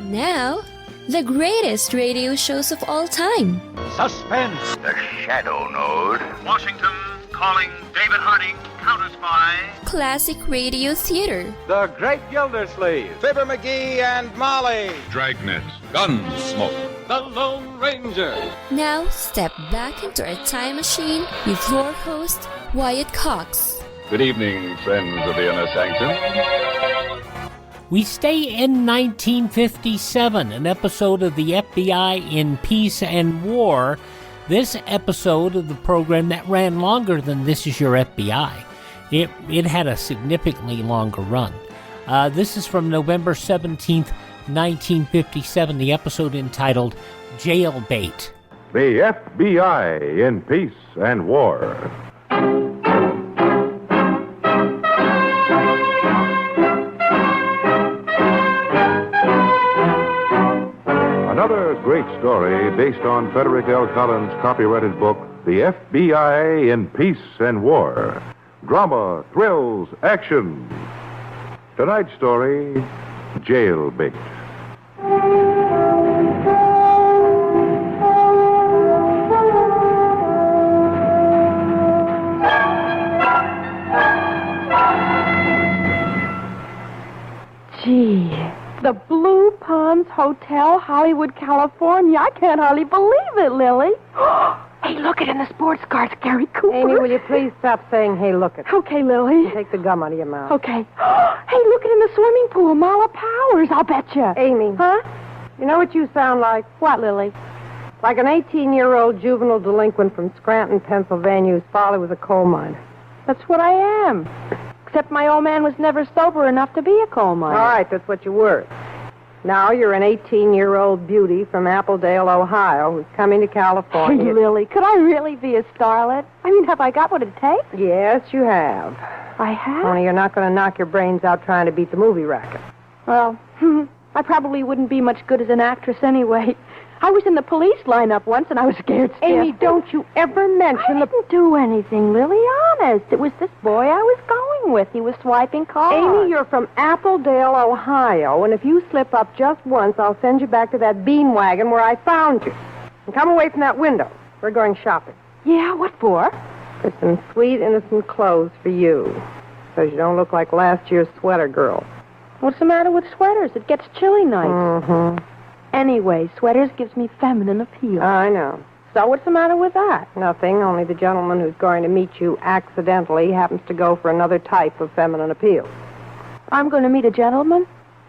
Now, the greatest radio shows of all time. Suspense. The Shadow Node. Washington calling David Harding, counter-spy. Classic radio theater. The Great Gildersleeve. Fibber McGee and Molly. Dragnet. Gunsmoke. The Lone Ranger. Now, step back into a time machine with your host, Wyatt Cox. Good evening, friends of the Inner Sanctum. We stay in 1957, an episode of the FBI in Peace and War. This episode of the program that ran longer than This Is Your FBI. It had a significantly longer run. This is from November 17th, 1957, the episode entitled Jailbait. The FBI in Peace and War. Another great story based on Frederick L. Collins' copyrighted book, The FBI in Peace and War. Drama, thrills, action. Tonight's story, Jailbait. Gee, the Blue Palms Hotel, Hollywood, California. I can't hardly believe it, Lily. Hey, look it in the sports car. It's Gary Cooper. Amy, will you please stop saying, hey, look it? Okay, Lily. Take the gum out of your mouth. Okay. Hey, look it in the swimming pool. Mala Powers, I'll bet you. Amy. Huh? You know what you sound like? What, Lily? Like an 18-year-old juvenile delinquent from Scranton, Pennsylvania, whose father was a coal miner. That's what I am. Except my old man was never sober enough to be a coal miner. All right, that's what you were. Now you're an 18-year-old beauty from Appledale, Ohio, who's coming to California. Hey, Lily, could I really be a starlet? I mean, have I got what it takes? Yes, you have. I have? Only you're not going to knock your brains out trying to beat the movie racket. Well, I probably wouldn't be much good as an actress anyway. I was in the police lineup once, and I was scared stiff. Amy, don't you ever mention I didn't do anything, Lily, honest. It was this boy I was going with. He was swiping cars. Amy, you're from Appledale, Ohio, and if you slip up just once, I'll send you back to that bean wagon where I found you. And come away from that window. We're going shopping. Yeah, what for? For some sweet, innocent clothes for you. So you don't look like last year's sweater girl. What's the matter with sweaters? It gets chilly nights. Mm-hmm. Anyway, sweaters gives me feminine appeal. I know. So what's the matter with that? Nothing, only the gentleman who's going to meet you accidentally happens to go for another type of feminine appeal. I'm going to meet a gentleman?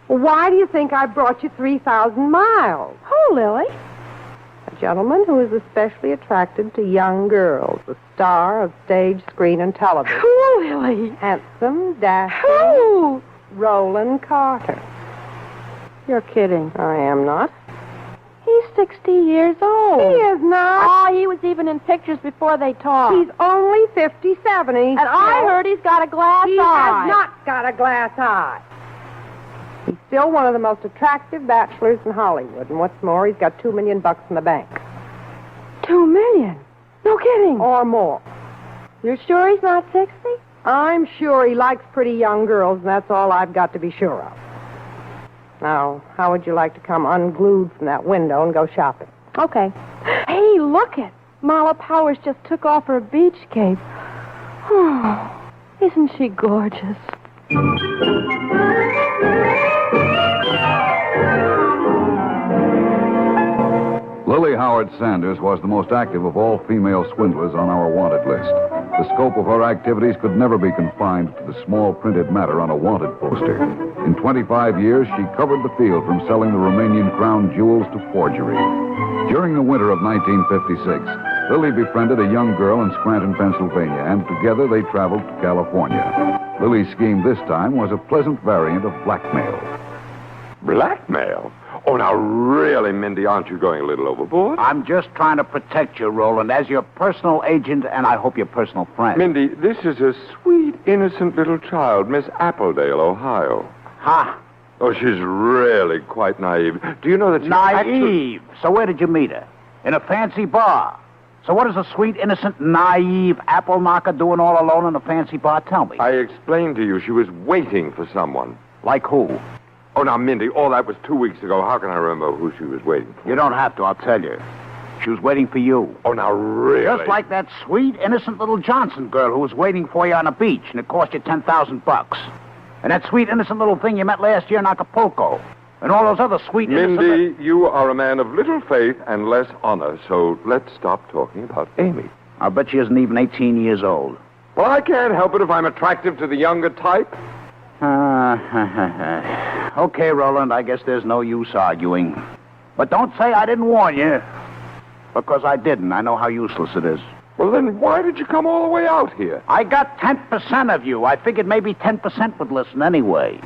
Well, why do you think I brought you 3,000 miles? Who, Lily? A gentleman who is especially attracted to young girls, a star of stage, screen, and television. Who, Lily? Handsome, dashing. Who? Roland Carter. You're kidding. I am not. He's 60 years old. He is not. Oh, he was even in pictures before they talked. He's only 57. And I heard he's got a glass he eye. He has not got a glass eye. He's still one of the most attractive bachelors in Hollywood. And what's more, he's got $2 million in the bank. $2 million? No kidding. Or more. You're sure he's not 60? I'm sure he likes pretty young girls, and that's all I've got to be sure of. Now, how would you like to come unglued from that window and go shopping? Okay. Hey, look it. Mala Powers just took off her beach cape. Oh, isn't she gorgeous? Lily Howard Sanders was the most active of all female swindlers on our wanted list. The scope of her activities could never be confined to the small printed matter on a wanted poster. In 25 years, she covered the field from selling the Romanian crown jewels to forgery. During the winter of 1956, Lily befriended a young girl in Scranton, Pennsylvania, and together they traveled to California. Lily's scheme this time was a pleasant variant of blackmail. Blackmail? Oh, now, really, Mindy, aren't you going a little overboard? I'm just trying to protect you, Roland, as your personal agent and I hope your personal friend. Mindy, this is a sweet, innocent little child, Miss Appledale, Ohio. Ha! Oh, she's really quite naive. Do you know that she's Naive? So where did you meet her? In a fancy bar. So what is a sweet, innocent, naive apple knocker doing all alone in a fancy bar? Tell me. I explained to you she was waiting for someone. Like who? Oh, now, Mindy, all that was 2 weeks ago. How can I remember who she was waiting for? You don't have to, I'll tell you. She was waiting for you. Oh, now, really? Just like that sweet, innocent little Johnson girl who was waiting for you on the beach, and it cost you $10,000. And that sweet, innocent little thing you met last year in Acapulco. And all those other sweet, innocent... Mindy, you are a man of little faith and less honor, so let's stop talking about Amy. I'll bet she isn't even 18 years old. Well, I can't help it if I'm attractive to the younger type. Okay, Roland, I guess there's no use arguing. But don't say I didn't warn you. Because I didn't. I know how useless it is. Well, then why did you come all the way out here? I got 10% of you. I figured maybe 10% would listen anyway.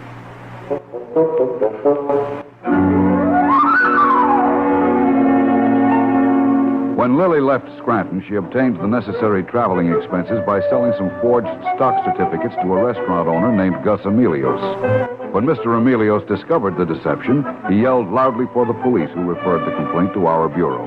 When Lily left Scranton, she obtained the necessary traveling expenses by selling some forged stock certificates to a restaurant owner named Gus Emilios. When Mr. Emilios discovered the deception, he yelled loudly for the police, who referred the complaint to our bureau.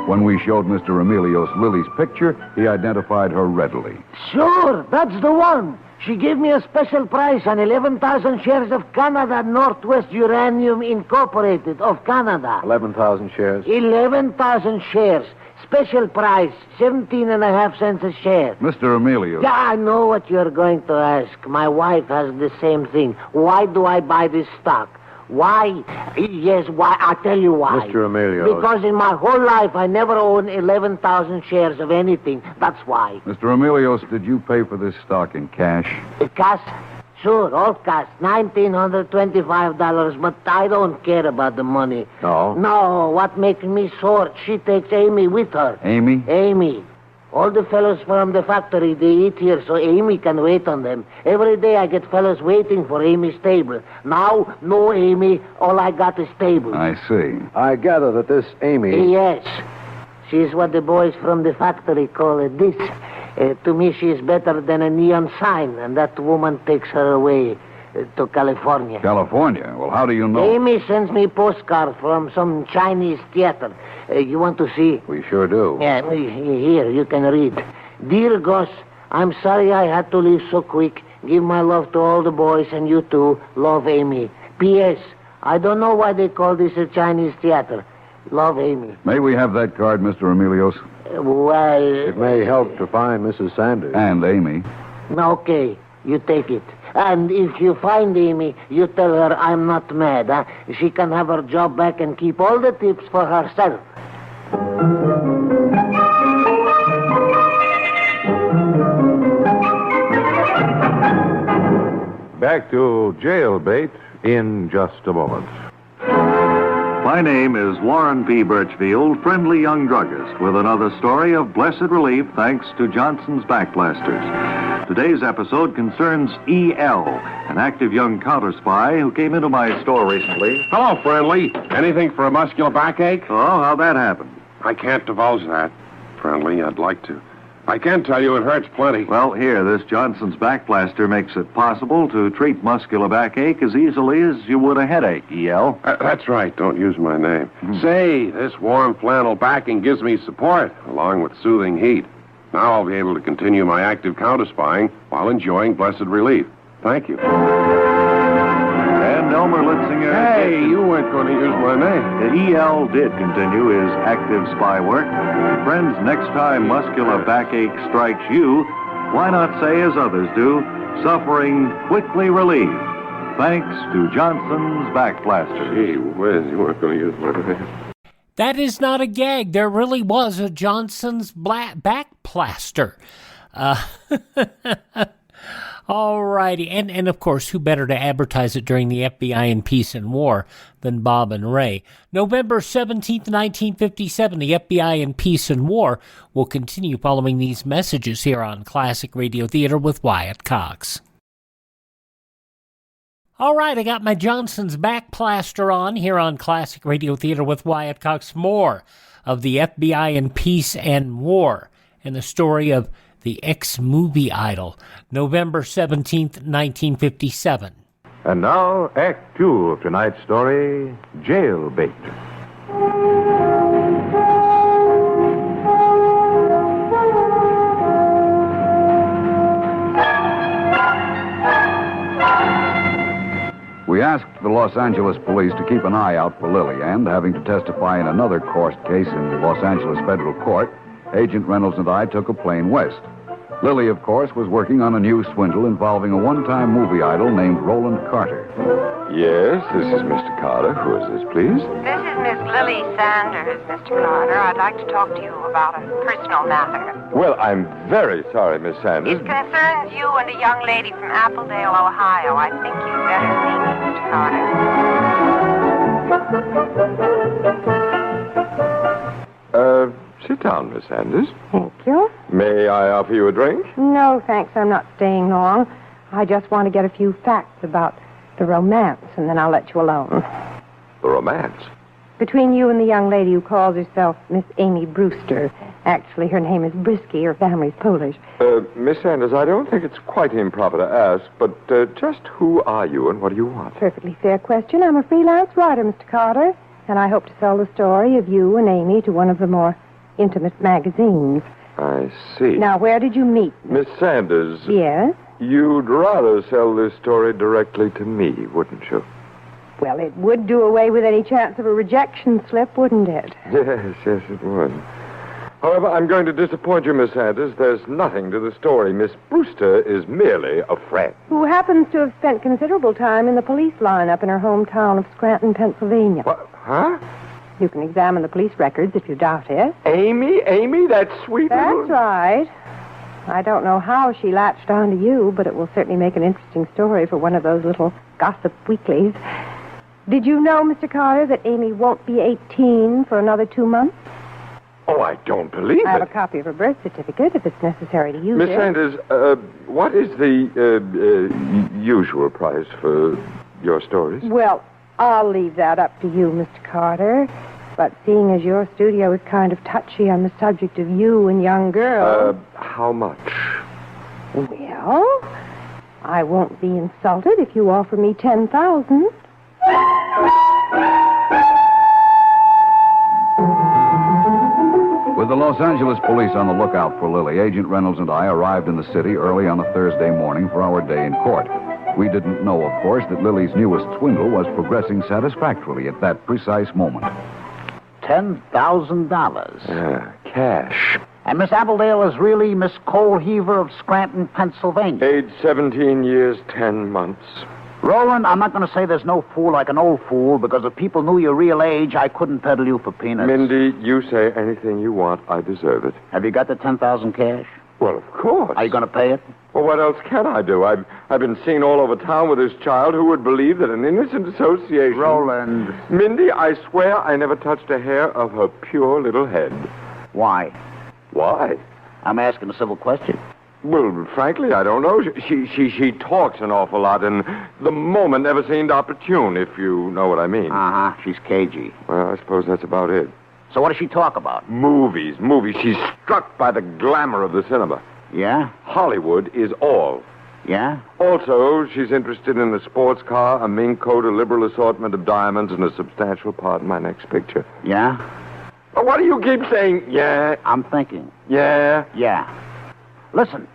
When we showed Mr. Emilios Lily's picture, he identified her readily. Sure, that's the one. She gave me a special price on 11,000 shares of Canada Northwest Uranium Incorporated of Canada. 11,000 shares? 11,000 shares. Special price, 17.5 cents a share. Mr. Emilios. Yeah, I know what you're going to ask. My wife has the same thing. Why do I buy this stock? Why? Yes, why? I'll tell you why. Mr. Emilios. Because in my whole life, I never owned 11,000 shares of anything. That's why. Mr. Emilios, did you pay for this stock in cash? Cash? Sure, all cash. $1,925, but I don't care about the money. No? No, what makes me sore, she takes Amy with her. Amy? Amy. All the fellows from the factory, they eat here so Amy can wait on them. Every day I get fellows waiting for Amy's table. Now, no Amy, all I got is table. I see. I gather that this Amy... Yes. She's what the boys from the factory call a dish. To me, she is better than a neon sign, and that woman takes her away to California. California? Well, how do you know? Amy sends me postcard from some Chinese theater. You want to see? We sure do. Yeah, here, you can read. Dear Gus, I'm sorry I had to leave so quick. Give my love to all the boys, and you too. Love, Amy. P.S. I don't know why they call this a Chinese theater. Love, Amy. May we have that card, Mr. Emilios? Well... It may help to find Mrs. Sanders. And Amy. Okay, you take it. And if you find Amy, you tell her I'm not mad. Huh? She can have her job back and keep all the tips for herself. Back to Jailbait in just a moment. My name is Warren P. Birchfield, friendly young druggist, with another story of blessed relief thanks to Johnson's Backblasters. Today's episode concerns E.L., an active young counter-spy who came into my store recently. Hello, Friendly. Anything for a muscular backache? Oh, how'd that happen? I can't divulge that, Friendly. I'd like to. I can tell you it hurts plenty. Well, here, this Johnson's Backblaster makes it possible to treat muscular backache as easily as you would a headache, E.L. That's right. Don't use my name. Say, this warm flannel backing gives me support, along with soothing heat. Now I'll be able to continue my active counter-spying while enjoying blessed relief. Thank you. And Elmer Litzinger... Hey, you weren't going to use my name. E.L. did continue his active spy work. Friends, next time muscular backache strikes you, why not say as others do, suffering quickly relieved, thanks to Johnson's Backblaster. Gee whiz, you weren't going to use my name. That is not a gag. There really was a Johnson's Backblaster. All righty. And of course, who better to advertise it during the FBI in Peace and War than Bob and Ray? November 17th, 1957, the FBI in Peace and War will continue following these messages here on Classic Radio Theater with Wyatt Cox. All right, I got my Johnson's Backblaster on here on Classic Radio Theater with Wyatt Cox. More of the FBI in Peace and War and the story of the ex-movie idol, November 17th, 1957. And now, Act Two of tonight's story, Jailbait. We asked the Los Angeles police to keep an eye out for Lily, and having to testify in another court case in Los Angeles federal court, Agent Reynolds and I took a plane west. Lily, of course, was working on a new swindle involving a one-time movie idol named Roland Carter. Yes, this is Mr. Carter. Who is this, please? This is Miss Lily Sanders, Mr. Carter. I'd like to talk to you about a personal matter. Well, I'm very sorry, Miss Sanders. It concerns you and a young lady from Appledale, Ohio. I think you'd better see me, Mr. Carter. Sit down, Miss Sanders. Thank you. May I offer you a drink? No, thanks. I'm not staying long. I just want to get a few facts about the romance, and then I'll let you alone. The romance? Between you and the young lady who calls herself Miss Amy Brewster. Actually, her name is Brisky. Her family's Polish. Miss Sanders, I don't think it's quite improper to ask, but just who are you and what do you want? Perfectly fair question. I'm a freelance writer, Mr. Carter, and I hope to sell the story of you and Amy to one of the more intimate magazines. I see. Now, where did you meet? Miss Sanders. Yes? You'd rather sell this story directly to me, wouldn't you? Well, it would do away with any chance of a rejection slip, wouldn't it? Yes, it would. However, I'm going to disappoint you, Miss Sanders. There's nothing to the story. Miss Brewster is merely a friend. Who happens to have spent considerable time in the police lineup in her hometown of Scranton, Pennsylvania. What? Huh? You can examine the police records if you doubt it. Amy, that sweet little... That's right. I don't know how she latched onto you, but it will certainly make an interesting story for one of those little gossip weeklies. Did you know, Mr. Carter, that Amy won't be 18 for another 2 months? Oh, I don't believe I have it. a copy of her birth certificate if it's necessary to use Miss it. Sanders, what is the usual price for your stories? Well, I'll leave that up to you, Mr. Carter. But seeing as your studio is kind of touchy on the subject of you and young girls... how much? Well, I won't be insulted if you offer me $10,000. With the Los Angeles police on the lookout for Lily, Agent Reynolds and I arrived in the city early on a Thursday morning for our day in court. We didn't know, of course, that Lily's newest swindle was progressing satisfactorily at that precise moment. $10,000. Cash. And Miss Appledale is really Miss Coalheaver of Scranton, Pennsylvania. Age 17 years, 10 months. Roland, I'm not going to say there's no fool like an old fool, because if people knew your real age, I couldn't peddle you for peanuts. Mindy, you say anything you want. I deserve it. Have you got the $10,000 cash? Well, of course. Are you going to pay it? Well, what else can I do? I've been seen all over town with this child. Who would believe that an innocent association... Roland. Mindy, I swear I never touched a hair of her pure little head. Why? Why? I'm asking a civil question. Well, frankly, I don't know. She talks an awful lot, and the moment never seemed opportune, if you know what I mean. Uh-huh. She's cagey. Well, I suppose that's about it. So what does she talk about? Movies. She's struck by the glamour of the cinema. Yeah? Hollywood is all. Yeah? Also, she's interested in a sports car, a mink coat, a liberal assortment of diamonds, and a substantial part in my next picture. Yeah? Well, what do you keep saying, yeah? I'm thinking. Yeah? Yeah. Listen,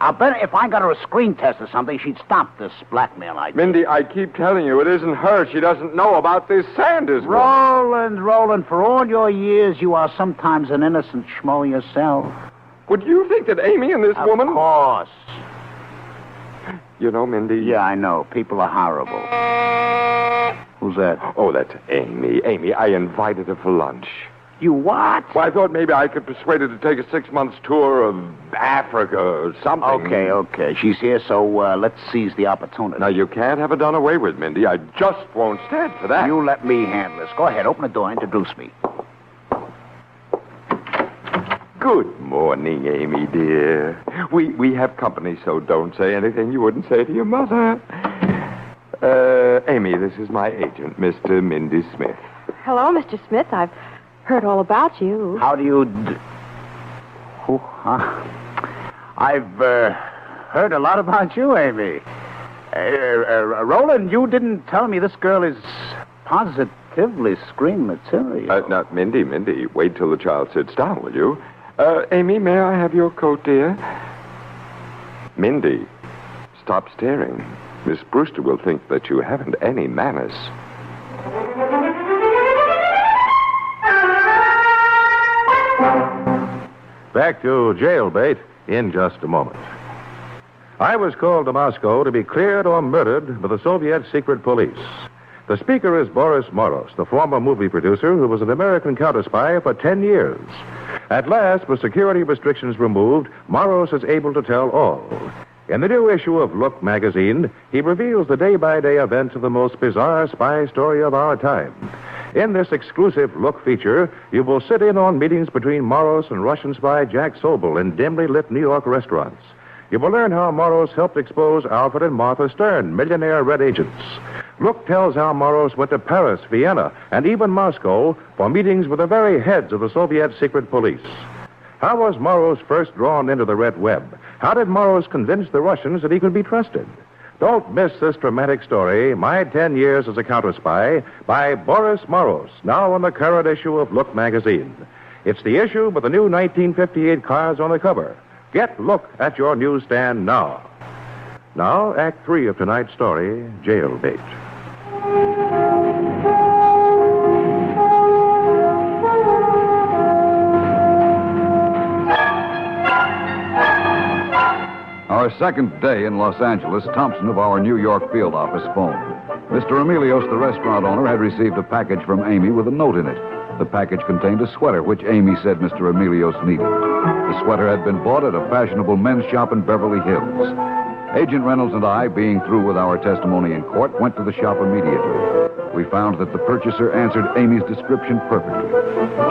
I'll bet if I got her a screen test or something, she'd stop this blackmail idea. Mindy, I keep telling you, it isn't her. She doesn't know about this Sanders woman. Roland, for all your years, you are sometimes an innocent schmo yourself. Would you think that Amy and this woman... Of course. You know, Mindy... Yeah, I know. People are horrible. Who's that? Oh, that's Amy. Amy, I invited her for lunch. You what? Well, I thought maybe I could persuade her to take a 6-month tour of Africa or something. Okay. She's here, so let's seize the opportunity. Now, you can't have her done away with, Mindy. I just won't stand for that. You let me handle this. Go ahead, open the door, introduce me. Good morning, Amy, dear. We have company, so don't say anything you wouldn't say to your mother. Amy, this is my agent, Mr. Mindy Smith. Hello, Mr. Smith. I've heard all about you. How do you... I've heard a lot about you, Amy. Roland, you didn't tell me this girl is positively screen material. Now, Mindy, wait till the child sits down, will you? Amy, may I have your coat, dear? Mindy, stop staring. Miss Brewster will think that you haven't any manners. Back to Jailbait in just a moment. I was called to Moscow to be cleared or murdered by the Soviet secret police. The speaker is Boris Moros, the former movie producer who was an American counter-spy for 10 years. At last, with security restrictions removed, Moros is able to tell all. In the new issue of Look magazine, he reveals the day-by-day events of the most bizarre spy story of our time. In this exclusive Look feature, you will sit in on meetings between Moros and Russian spy Jack Sobel in dimly lit New York restaurants. You will learn how Moros helped expose Alfred and Martha Stern, millionaire red agents. Look tells how Moros went to Paris, Vienna, and even Moscow for meetings with the very heads of the Soviet secret police. How was Moros first drawn into the red web? How did Moros convince the Russians that he could be trusted? Don't miss this dramatic story, My 10 Years as a Counter-Spy, by Boris Moros, now in the current issue of Look magazine. It's the issue with the new 1958 cars on the cover. Get Look at your newsstand now. Now, Act 3 of tonight's story, Jailbait. Our second day in Los Angeles, Thompson of our New York field office phoned. Mr. Emilios, the restaurant owner, had received a package from Amy with a note in it. The package contained a sweater, which Amy said Mr. Emilios needed. The sweater had been bought at a fashionable men's shop in Beverly Hills. Agent Reynolds and I, being through with our testimony in court, went to the shop immediately. We found that the purchaser answered Amy's description perfectly.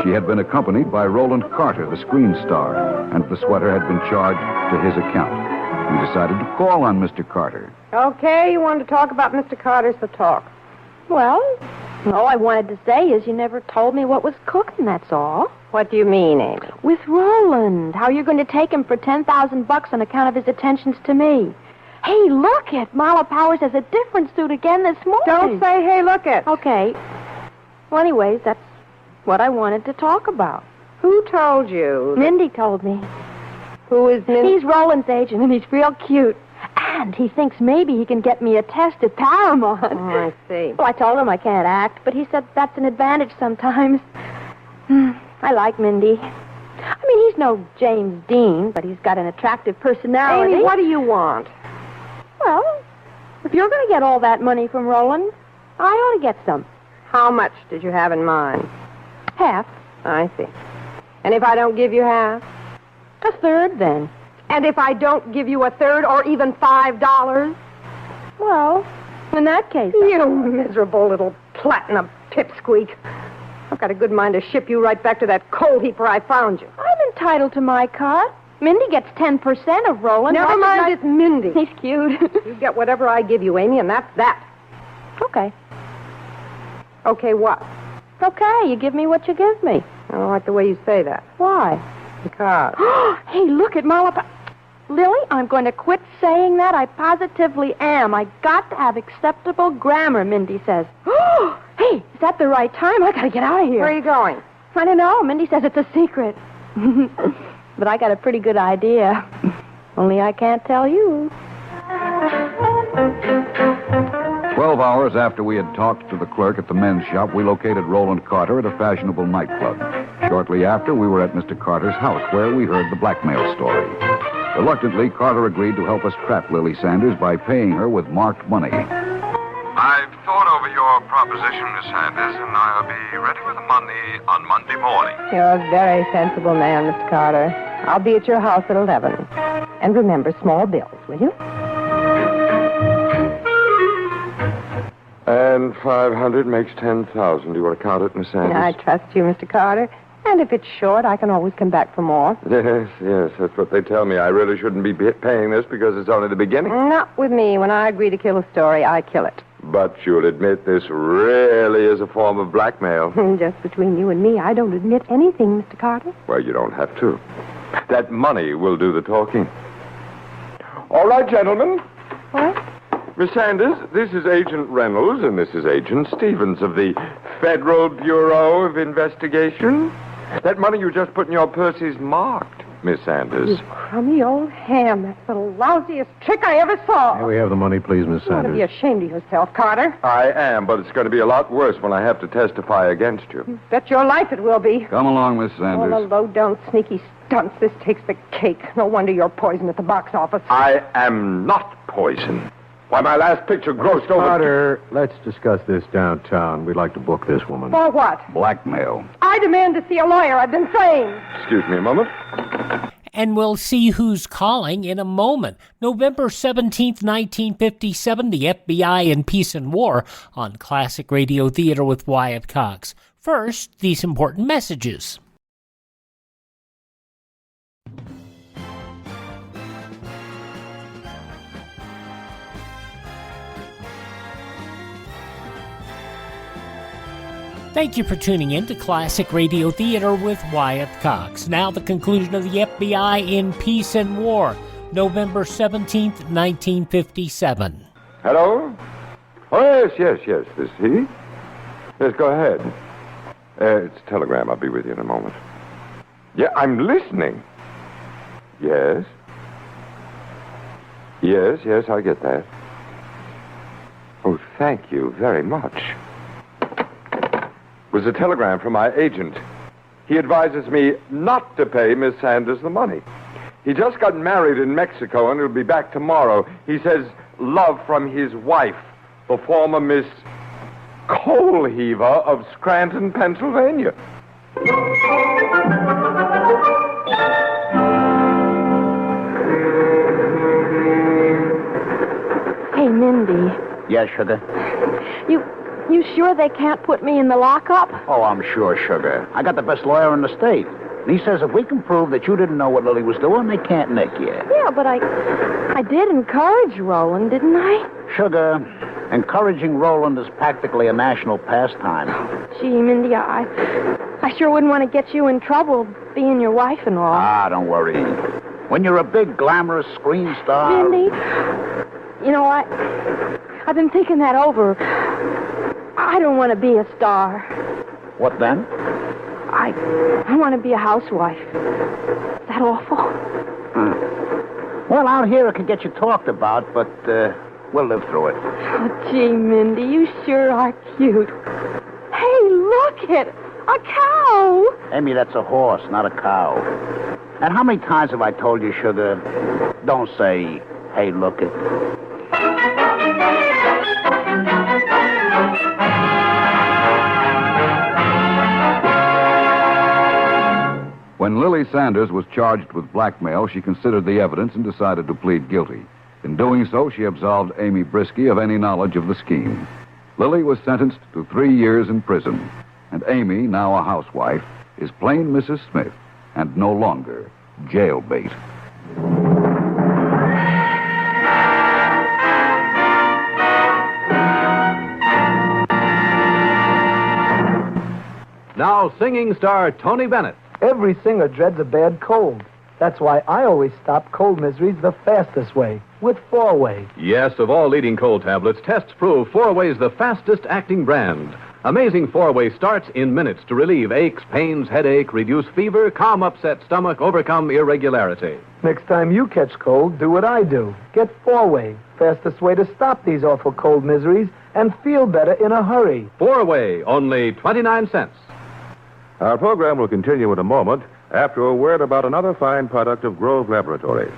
She had been accompanied by Roland Carter, the screen star, and the sweater had been charged to his account. We decided to call on Mr. Carter. Okay, you wanted to talk about Mr. Carter, so talk. Well, all I wanted to say is you never told me what was cooking, that's all. What do you mean, Amy? With Roland. How you're going to take him for $10,000 on account of his attentions to me. Hey, look it. Marla Powers has a different suit again this morning. Don't say, hey, look it. Okay. Well, anyways, that's what I wanted to talk about. Who told you? Mindy told me. Who is Mindy? He's Roland's agent, and he's real cute. And he thinks maybe he can get me a test at Paramount. Oh, I see. Well, I told him I can't act, but he said that's an advantage sometimes. I like Mindy. I mean, he's no James Dean, but he's got an attractive personality. Amy, what do you want? Well, if you're going to get all that money from Roland, I ought to get some. How much did you have in mind? Half. I see. And if I don't give you half? A third, then. And if I don't give you a third or even $5? Well, in that case... You miserable little platinum pipsqueak. I've got a good mind to ship you right back to that coal heap where I found you. I'm entitled to my cut. Mindy gets 10% of Roland. Never mind, it's Mindy. He's cute. You get whatever I give you, Amy, and that's that. Okay. Okay, what? Okay, you give me what you give me. I don't like the way you say that. Why? Because. Hey, look at Marla. Lily, I'm going to quit saying that. I positively am. I got to have acceptable grammar, Mindy says. Hey, is that the right time? I got to get out of here. Where are you going? I don't know. Mindy says it's a secret. But I got a pretty good idea. Only I can't tell you. 12 hours after we had talked to the clerk at the men's shop, we located Roland Carter at a fashionable nightclub. Shortly after, we were at Mr. Carter's house, where we heard the blackmail story. Reluctantly, Carter agreed to help us trap Lily Sanders by paying her with marked money. I've thought over your proposition, Miss Sanders, and I'll be ready with the money on Monday morning. You're a very sensible man, Mr. Carter. I'll be at your house at 11. And remember, small bills, will you? And 500 makes 10,000. Do you want to count it, Miss Sanders? I trust you, Mr. Carter. And if it's short, I can always come back for more. Yes, that's what they tell me. I really shouldn't be paying this because it's only the beginning. Not with me. When I agree to kill a story, I kill it. But you'll admit this really is a form of blackmail. Just between you and me, I don't admit anything, Mr. Carter. Well, you don't have to. That money will do the talking. All right, gentlemen. What? Miss Sanders, this is Agent Reynolds, and this is Agent Stevens of the Federal Bureau of Investigation. That money you just put in your purse is marked, Miss Sanders. You crummy old ham. That's the lousiest trick I ever saw. May we have the money, please, Miss You ought to Sanders? be ashamed of yourself, Carter. I am, but it's going to be a lot worse when I have to testify against you. Bet your life it will be. Come along, Miss All Sanders. the low-down, sneaky stunts. This takes the cake. No wonder you're poisoned at the box office. I am not poison. Why, my last picture grossed over... Carter, let's discuss this downtown. We'd like to book this woman. For what? Blackmail. I demand to see a lawyer. I've been saying. Excuse me a moment. And we'll see who's calling in a moment. November 17th, 1957, the FBI in Peace and War on Classic Radio Theater with Wyatt Cox. First, these important messages. Thank you for tuning in to Classic Radio Theater with Wyatt Cox. Now the conclusion of the FBI in Peace and War, November 17th, 1957. Hello? Oh, yes. This he? Yes, go ahead. It's a telegram. I'll be with you in a moment. Yeah, I'm listening. Yes. Yes, I get that. Oh, thank you very much. It was a telegram from my agent. He advises me not to pay Miss Sanders the money. He just got married in Mexico and he'll be back tomorrow. He says, love from his wife, the former Miss Coal Heaver of Scranton, Pennsylvania. Hey, Mindy. Yes, sugar? You sure they can't put me in the lockup? Oh, I'm sure, sugar. I got the best lawyer in the state. And he says if we can prove that you didn't know what Lily was doing, they can't nick you. Yeah, but I did encourage Roland, didn't I? Sugar, encouraging Roland is practically a national pastime. Gee, Mindy, I sure wouldn't want to get you in trouble being your wife and all. Ah, don't worry. When you're a big, glamorous screen star... Mindy, you know, I've been thinking that over. I don't want to be a star. What then? I want to be a housewife. Is that awful? Well, out here it could get you talked about, but we'll live through it. Oh, gee, Mindy, you sure are cute. Hey, look it! A cow! Amy, that's a horse, not a cow. And how many times have I told you, sugar, don't say, hey, look it. When Lily Sanders was charged with blackmail, she considered the evidence and decided to plead guilty. In doing so, she absolved Amy Brewster of any knowledge of the scheme. Lily was sentenced to 3 years in prison, and Amy, now a housewife, is plain Mrs. Smith and no longer jailbait. Now, singing star Tony Bennett. Every singer dreads a bad cold. That's why I always stop cold miseries the fastest way, with 4-Way. Yes, of all leading cold tablets, tests prove 4-Way's the fastest acting brand. Amazing 4-Way starts in minutes to relieve aches, pains, headache, reduce fever, calm upset stomach, overcome irregularity. Next time you catch cold, do what I do. Get 4-Way, fastest way to stop these awful cold miseries and feel better in a hurry. 4-Way, only 29 cents. Our program will continue in a moment after a word about another fine product of Grove Laboratories.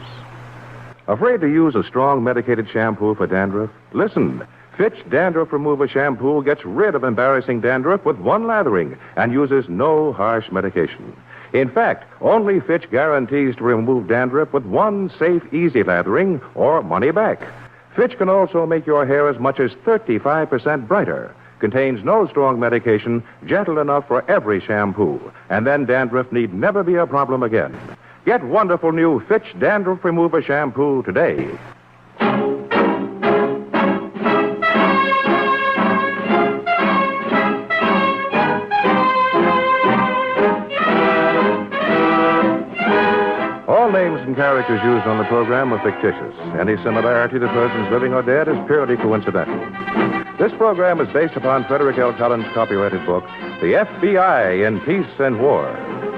Afraid to use a strong medicated shampoo for dandruff? Listen. Fitch Dandruff Remover Shampoo gets rid of embarrassing dandruff with one lathering and uses no harsh medication. In fact, only Fitch guarantees to remove dandruff with one safe, easy lathering or money back. Fitch can also make your hair as much as 35% brighter. Contains no strong medication, gentle enough for every shampoo. And then dandruff need never be a problem again. Get wonderful new Fitch Dandruff Remover Shampoo today. All names and characters used on the program are fictitious. Any similarity to persons living or dead is purely coincidental. This program is based upon Frederick L. Collins' copyrighted book, The FBI in Peace and War.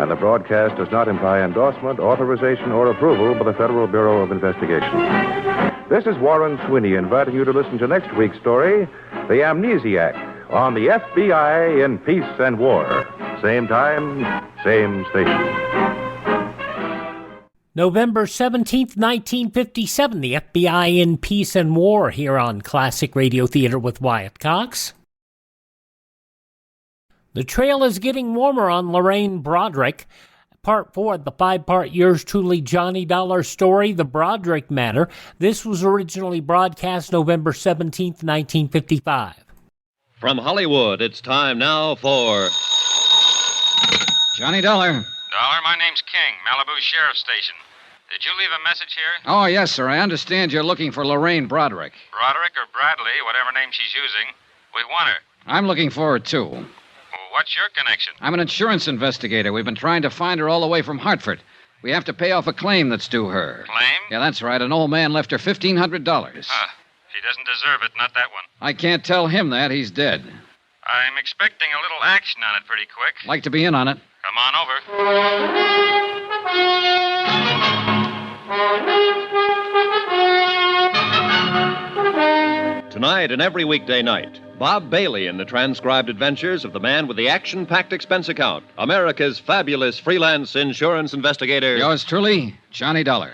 and the broadcast does not imply endorsement, authorization, or approval by the Federal Bureau of Investigation. This is Warren Sweeney inviting you to listen to next week's story, The Amnesiac, on the FBI in Peace and War. Same time, same station. November 17th, 1957, the FBI in Peace and War here on Classic Radio Theater with Wyatt Cox. The trail is getting warmer on Lorraine Broderick. Part 4 of the 5-part yours truly Johnny Dollar story, The Broderick Matter. This was originally broadcast November 17th, 1955. From Hollywood, it's time now for Johnny Dollar. Dollar, my name's King, Malibu Sheriff Station. Did you leave a message here? Oh, yes, sir. I understand you're looking for Lorraine Broderick. Broderick or Bradley, whatever name she's using. We want her. I'm looking for her, too. Well, what's your connection? I'm an insurance investigator. We've been trying to find her all the way from Hartford. We have to pay off a claim that's due her. Claim? Yeah, that's right. An old man left her $1,500. She doesn't deserve it, not that one. I can't tell him that. He's dead. I'm expecting a little action on it pretty quick. Like to be in on it. Come on over. Tonight and every weekday night, Bob Bailey in the transcribed adventures of the man with the action-packed expense account, America's fabulous freelance insurance investigator. Yours truly, Johnny Dollar.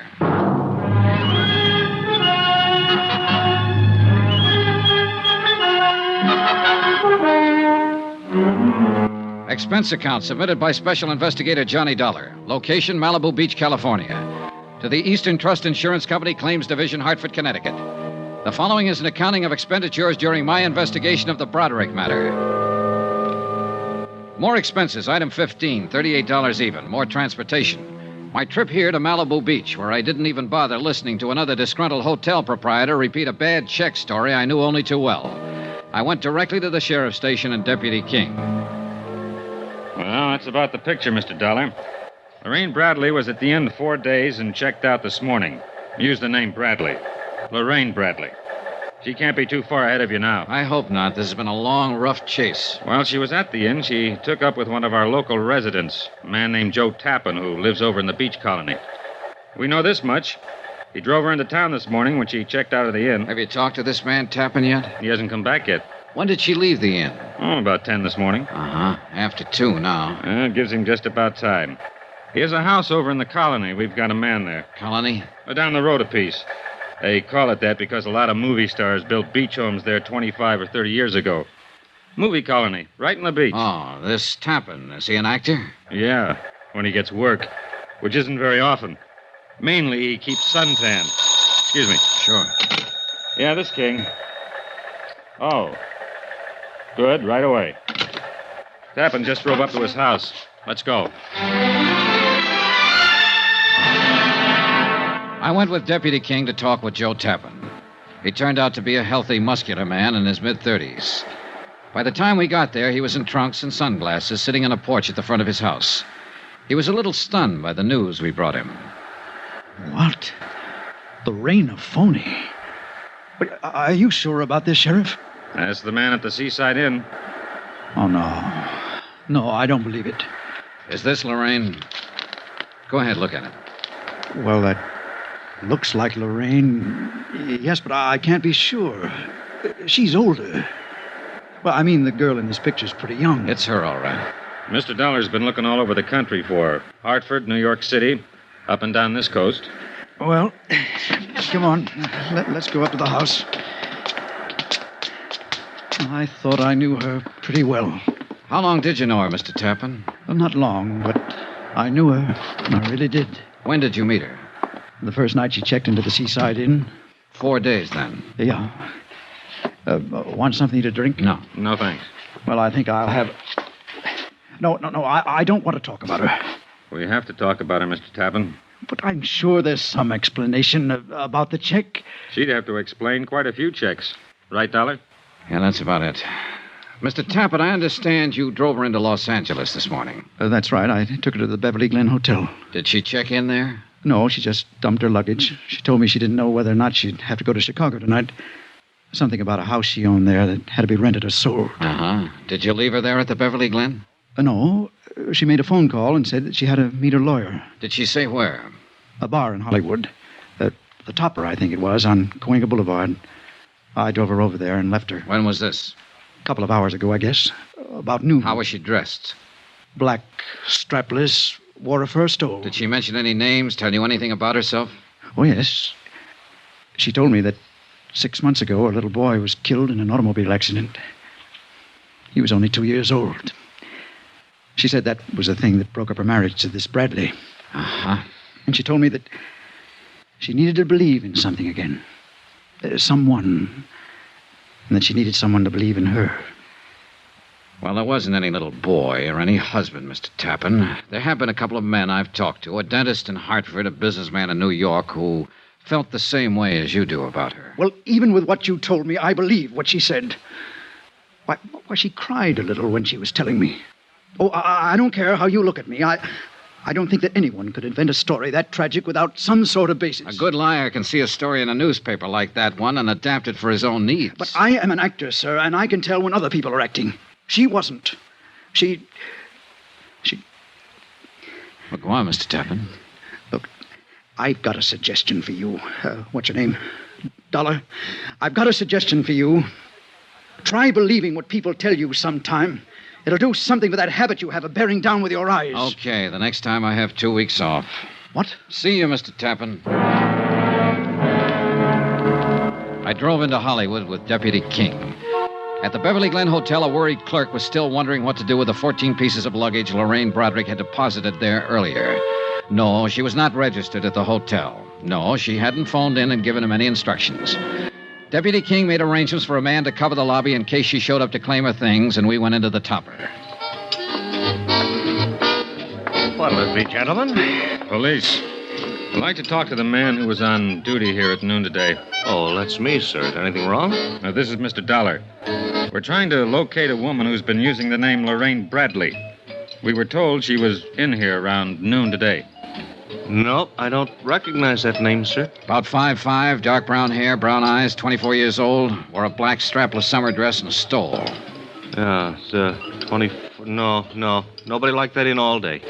Expense account submitted by Special Investigator Johnny Dollar. Location, Malibu Beach, California. To the Eastern Trust Insurance Company, Claims Division, Hartford, Connecticut. The following is an accounting of expenditures during my investigation of the Broderick matter. More expenses, item 15, $38 even. More transportation. My trip here to Malibu Beach, where I didn't even bother listening to another disgruntled hotel proprietor repeat a bad check story I knew only too well. I went directly to the sheriff's station and Deputy King. Well, that's about the picture, Mr. Dollar. Lorraine Bradley was at the inn 4 days and checked out this morning. Used the name Bradley. Lorraine Bradley. She can't be too far ahead of you now. I hope not. This has been a long, rough chase. While she was at the inn, she took up with one of our local residents, a man named Joe Tappan, who lives over in the beach colony. We know this much. He drove her into town this morning when she checked out of the inn. Have you talked to this man Tappan yet? He hasn't come back yet. When did she leave the inn? Oh, about 10 this morning. Uh-huh. After 2 now. It gives him just about time. He has a house over in the colony. We've got a man there. Colony? Down the road a piece. They call it that because a lot of movie stars built beach homes there 25 or 30 years ago. Movie colony, right in the beach. Oh, this Tappan, is he an actor? Yeah, when he gets work, which isn't very often. Mainly, he keeps suntan. Excuse me. Sure. Yeah, this King. Oh. Good, right away. Tappan just drove up to his house. Let's go. I went with Deputy King to talk with Joe Tappan. He turned out to be a healthy, muscular man in his mid-30s. By the time we got there, he was in trunks and sunglasses, sitting on a porch at the front of his house. He was a little stunned by the news we brought him. What? Lorraine phony? But are you sure about this, Sheriff? That's the man at the Seaside Inn. Oh, no. No, I don't believe it. Is this Lorraine? Go ahead, look at it. Well, that looks like Lorraine. Yes, but I can't be sure. She's older. Well, I mean, the girl in this picture's pretty young. It's her, all right. Mr. Dollar's been looking all over the country for her. Hartford, New York City, up and down this coast. Well, come on. Let's go up to the house. I thought I knew her pretty well. How long did you know her, Mr. Tappan? Well, not long, but I knew her. I really did. When did you meet her? The first night she checked into the Seaside Inn. 4 days, then? Yeah. Want something to drink? No. No, thanks. Well, I think I'll have... No. I don't want to talk about her. We have to talk about her, Mr. Tappan. But I'm sure there's some explanation about the check. She'd have to explain quite a few checks. Right, Dollar? Yeah, that's about it. Mr. Tappan, I understand you drove her into Los Angeles this morning. That's right. I took her to the Beverly Glen Hotel. Did she check in there? No, she just dumped her luggage. She told me she didn't know whether or not she'd have to go to Chicago tonight. Something about a house she owned there that had to be rented or sold. Uh-huh. Did you leave her there at the Beverly Glen? No. She made a phone call and said that she had to meet her lawyer. Did she say where? A bar in Hollywood. The Topper, I think it was, on Cahuenga Boulevard. I drove her over there and left her. When was this? A couple of hours ago, I guess. About noon. How was she dressed? Black, strapless, wore a fur stole. Did she mention any names, tell you anything about herself? Oh, yes. She told me that 6 months ago, a little boy was killed in an automobile accident. He was only 2 years old. She said that was the thing that broke up her marriage to this Bradley. Uh-huh. And she told me that she needed to believe in something again. Someone. And that she needed someone to believe in her. Well, there wasn't any little boy or any husband, Mr. Tappan. There have been a couple of men I've talked to, a dentist in Hartford, a businessman in New York, who felt the same way as you do about her. Well, even with what you told me, I believe what she said. Why, she cried a little when she was telling me. Oh, I don't care how you look at me. I don't think that anyone could invent a story that tragic without some sort of basis. A good liar can see a story in a newspaper like that one and adapt it for his own needs. But I am an actor, sir, and I can tell when other people are acting. She wasn't. She... Well, go on, Mr. Tappan. Look, I've got a suggestion for you. What's your name? Dollar. I've got a suggestion for you. Try believing what people tell you sometime. It'll do something with that habit you have of bearing down with your eyes. Okay, the next time I have 2 weeks off. What? See you, Mr. Tappan. I drove into Hollywood with Deputy King. At the Beverly Glen Hotel, a worried clerk was still wondering what to do with the 14 pieces of luggage Lorraine Broderick had deposited there earlier. No, she was not registered at the hotel. No, she hadn't phoned in and given him any instructions. Deputy King made arrangements for a man to cover the lobby in case she showed up to claim her things, and we went into the Topper. What'll it be, gentlemen? Police. I'd like to talk to the man who was on duty here at noon today. Oh, that's me, sir. Is anything wrong? This is Mr. Dollar. We're trying to locate a woman who's been using the name Lorraine Bradley. We were told she was in here around noon today. No, I don't recognize that name, sir. About 5'5", dark brown hair, brown eyes, 24 years old, wore a black strapless summer dress and stole. Yeah, it's 24. No. Nobody like that in all day.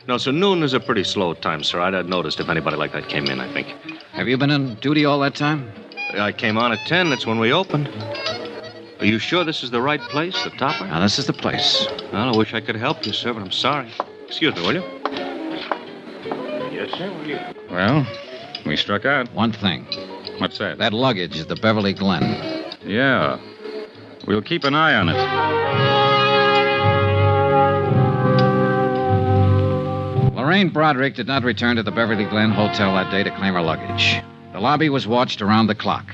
No, so noon is a pretty slow time, sir. I'd have noticed if anybody like that came in, I think. Have you been on duty all that time? I came on at 10. That's when we opened. Are you sure this is the right place, the Topper? Now, this is the place. Well, I wish I could help you, sir, but I'm sorry. Excuse me, will you? Yes, sir, will you? Well, we struck out. One thing. What's that? That luggage at the Beverly Glen. Yeah. We'll keep an eye on it. Lorraine Broderick did not return to the Beverly Glen Hotel that day to claim her luggage. The lobby was watched around the clock.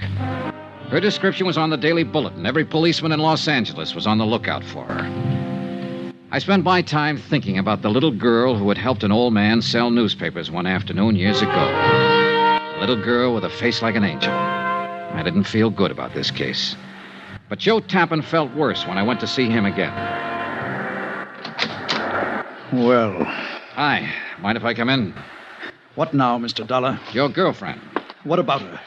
Her description was on the Daily Bulletin. Every policeman in Los Angeles was on the lookout for her. I spent my time thinking about the little girl who had helped an old man sell newspapers one afternoon years ago. A little girl with a face like an angel. I didn't feel good about this case. But Joe Tappan felt worse when I went to see him again. Well. Hi. Mind if I come in? What now, Mr. Dollar? Your girlfriend. What about her?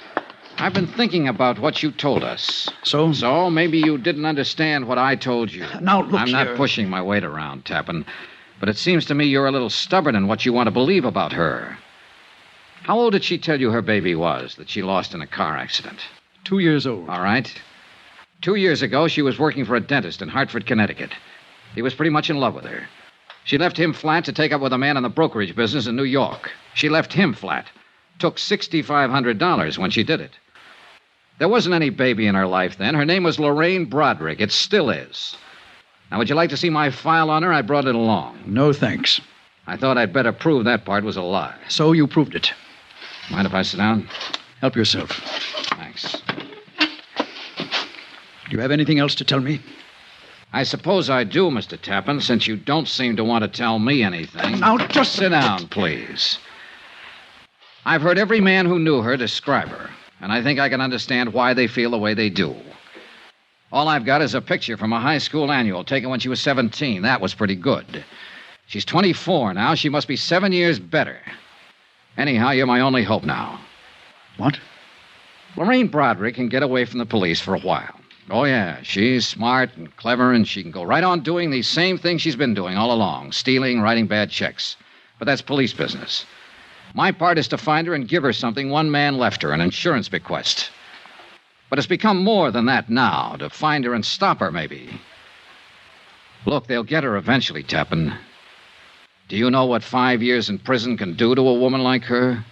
I've been thinking about what you told us. So? So maybe you didn't understand what I told you. Now, look I'm not pushing my weight around, Tappan. But it seems to me you're a little stubborn in what you want to believe about her. How old did she tell you her baby was that she lost in a car accident? 2 years old. All right. 2 years ago, she was working for a dentist in Hartford, Connecticut. He was pretty much in love with her. She left him flat to take up with a man in the brokerage business in New York. She left him flat. Took $6,500 when she did it. There wasn't any baby in her life then. Her name was Lorraine Broderick. It still is. Now, would you like to see my file on her? I brought it along. No, thanks. I thought I'd better prove that part was a lie. So you proved it. Mind if I sit down? Help yourself. Thanks. Do you have anything else to tell me? I suppose I do, Mr. Tappan, since you don't seem to want to tell me anything. Now, just sit down, please. I've heard every man who knew her describe her, and I think I can understand why they feel the way they do. All I've got is a picture from a high school annual taken when she was 17. That was pretty good. She's 24 now. She must be 7 years better. Anyhow, you're my only hope now. What? Lorraine Broderick can get away from the police for a while. Oh, yeah. She's smart and clever, and she can go right on doing the same thing she's been doing all along, stealing, writing bad checks. But that's police business. My part is to find her and give her something one man left her, an insurance bequest. But it's become more than that now, to find her and stop her, maybe. Look, they'll get her eventually, Tappan. Do you know what 5 years in prison can do to a woman like her?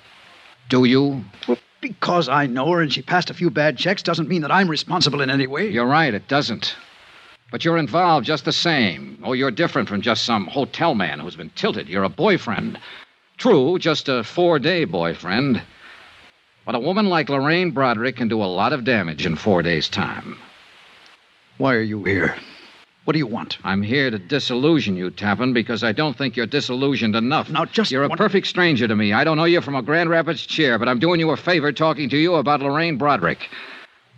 Do you? Well, because I know her and she passed a few bad checks doesn't mean that I'm responsible in any way. You're right, it doesn't. But you're involved just the same. Oh, you're different from just some hotel man who's been tilted. You're a boyfriend. True, just a 4-day boyfriend. But a woman like Lorraine Broderick can do a lot of damage in 4 days' time. Why are you here? What do you want? I'm here to disillusion you, Tappan, because I don't think you're disillusioned enough. Now, just You're a perfect stranger to me. I don't know you from a Grand Rapids chair, but I'm doing you a favor talking to you about Lorraine Broderick.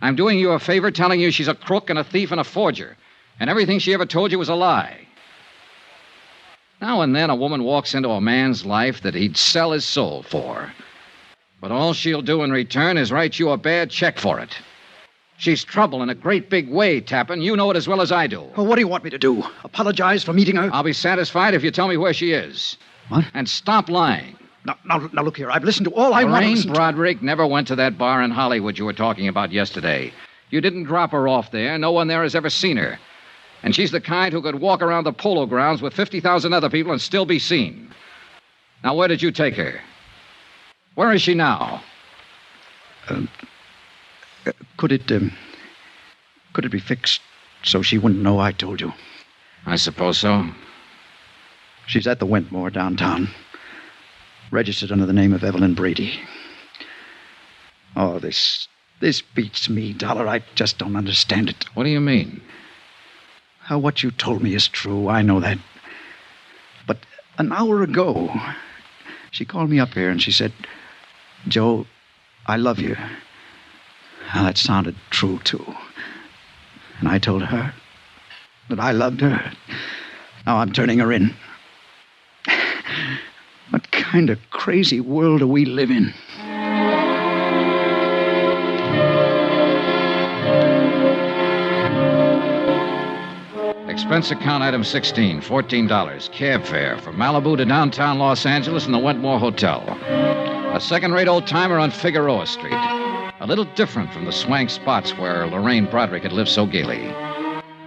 I'm doing you a favor telling you she's a crook and a thief and a forger, and everything she ever told you was a lie. Now and then a woman walks into a man's life that he'd sell his soul for. But all she'll do in return is write you a bad check for it. She's trouble in a great big way, Tappan. You know it as well as I do. Well, what do you want me to do? Apologize for meeting her? I'll be satisfied if you tell me where she is. What? And stop lying. Now, look here. I've listened to all I want to listen Lorraine Broderick never went to that bar in Hollywood you were talking about yesterday. You didn't drop her off there. No one there has ever seen her. And she's the kind who could walk around the polo grounds with 50,000 other people and still be seen. Now, where did you take her? Where is she now? Could it be fixed so she wouldn't know I told you? I suppose so. She's at the Wentmore downtown. Registered under the name of Evelyn Brady. Oh, this beats me, Dollar. I just don't understand it. What do you mean? How what you told me is true. I know that. But an hour ago, she called me up here and she said, Joe, I love you. Now, that sounded true, too. And I told her that I loved her. Now I'm turning her in. What kind of crazy world do we live in? Expense account item 16, $14. Cab fare from Malibu to downtown Los Angeles in the Wentmore Hotel. A second-rate old-timer on Figueroa Street. A little different from the swank spots where Lorraine Broderick had lived so gaily.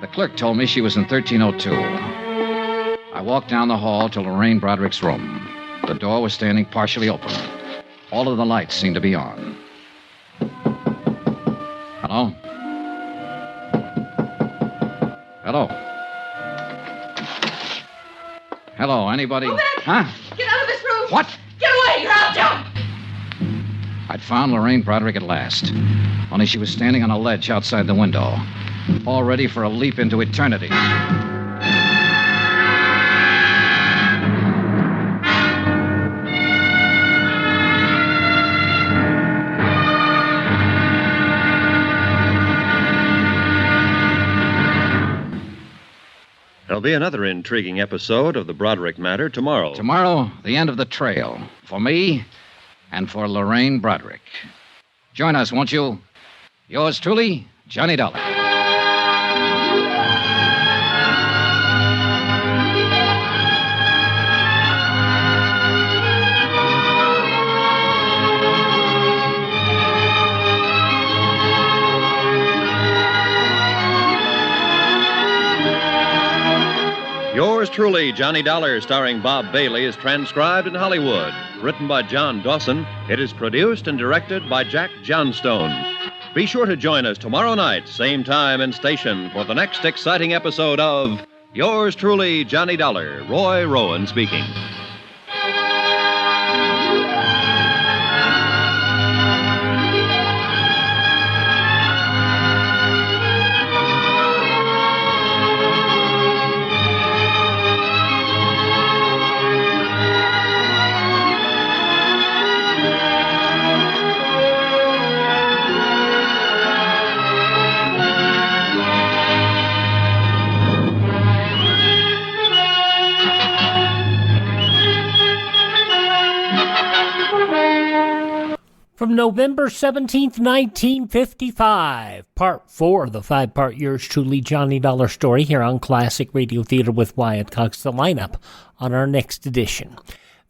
The clerk told me she was in 1302. I walked down the hall to Lorraine Broderick's room. The door was standing partially open. All of the lights seemed to be on. Hello? Hello? Hello, anybody? Move it! Huh? Get out of this room! What? Get away! You're out, Joe! I'd found Lorraine Broderick at last. Only she was standing on a ledge outside the window, all ready for a leap into eternity. There'll be another intriguing episode of the Broderick Matter tomorrow. Tomorrow, the end of the trail. For me and for Lorraine Broderick. Join us, won't you? Yours truly, Johnny Dollar. Yours truly, Johnny Dollar, starring Bob Bailey, is transcribed in Hollywood. Written by John Dawson, it is produced and directed by Jack Johnstone. Be sure to join us tomorrow night, same time and station, for the next exciting episode of Yours truly, Johnny Dollar. Roy Rowan speaking. From November 17th, 1955, Part 4 of the 5-part Yours Truly Johnny Dollar story here on Classic Radio Theater with Wyatt Cox, the lineup on our next edition.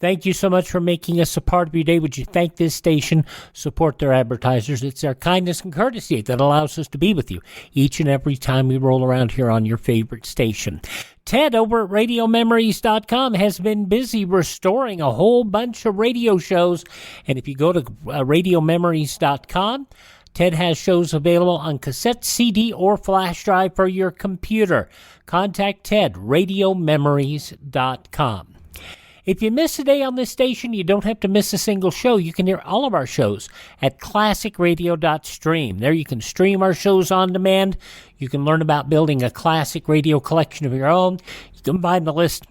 Thank you so much for making us a part of your day. Would you thank this station, support their advertisers? It's their kindness and courtesy that allows us to be with you each and every time we roll around here on your favorite station. Ted over at RadioMemories.com has been busy restoring a whole bunch of radio shows. And if you go to RadioMemories.com, Ted has shows available on cassette, CD, or flash drive for your computer. Contact Ted, RadioMemories.com. If you miss a day on this station, you don't have to miss a single show. You can hear all of our shows at classicradio.stream. There you can stream our shows on demand. You can learn about building a classic radio collection of your own. You can find the list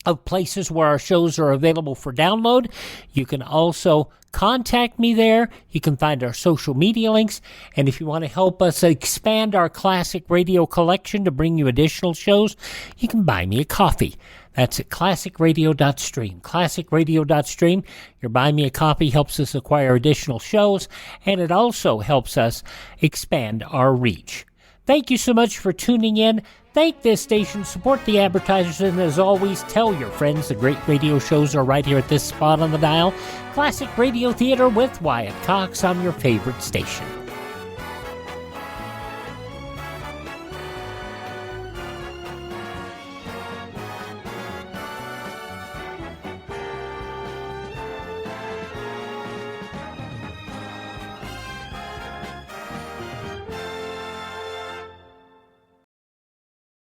of places where our shows are available for download. You can also contact me there. You can find our social media links. And if you want to help us expand our classic radio collection to bring you additional shows, you can buy me a coffee. That's at classicradio.stream. Classicradio.stream. Your Buy Me a Coffee helps us acquire additional shows, and it also helps us expand our reach. Thank you so much for tuning in. Thank this station, support the advertisers, and as always, tell your friends the great radio shows are right here at this spot on the dial. Classic Radio Theater with Wyatt Cox on your favorite station.